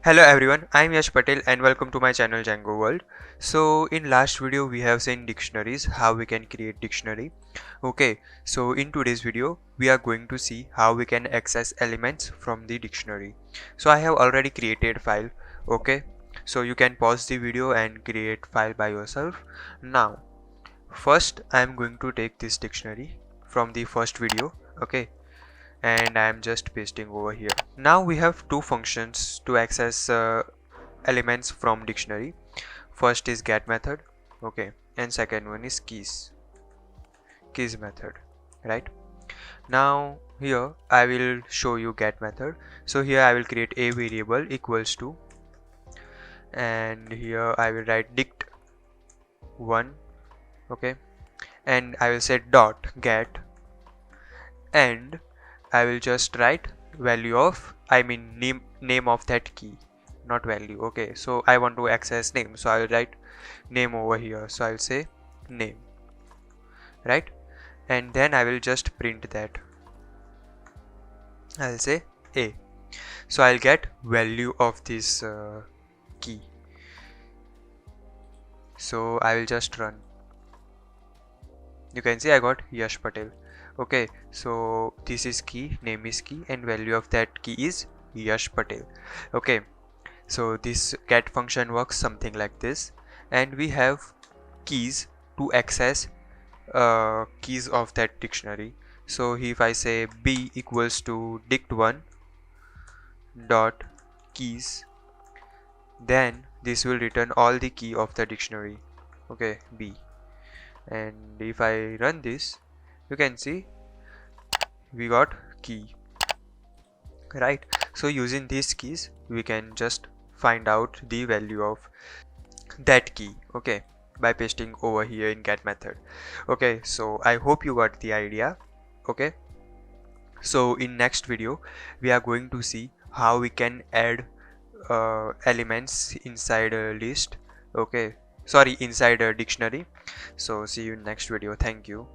Hello everyone, I am Yash Patel and welcome to my channel Django World. So in last video we have seen dictionaries, how we can create dictionary. Okay, so in today's video we are going to see how we can access elements from the dictionary. So I have already created file. Okay, so you can pause the video and create file by yourself. Now first I am going to take this dictionary from the first video. Okay, and I am just pasting over here. Now we have two functions to access elements from dictionary. First is get method, okay, and second one is keys method, right? Now here I will show you get method. So here I will create a variable equals to, and here I will write dict 1, okay, and I will say dot get, and I will just write value of, name of that key, not value. Okay, so I want to access name, so I will write name over here, so I'll say name, right? And then I will just print that. I'll say a, so I'll get value of this key. So I will just run. You can see I got Yash Patel. Okay, so this is key, name is key, and value of that key is Yash Patel. Okay, so this get function works something like this, and we have keys to access keys of that dictionary. So if I say b equals to dict1 dot keys, then this will return all the key of the dictionary. Okay, b, and if I run this, you can see we got key, right? So using these keys we can just find out the value of that key, okay, by pasting over here in get method. Okay, so I hope you got the idea. Okay, so in next video we are going to see how we can add elements inside a list, okay, sorry, inside a dictionary. So see you in next video. Thank you.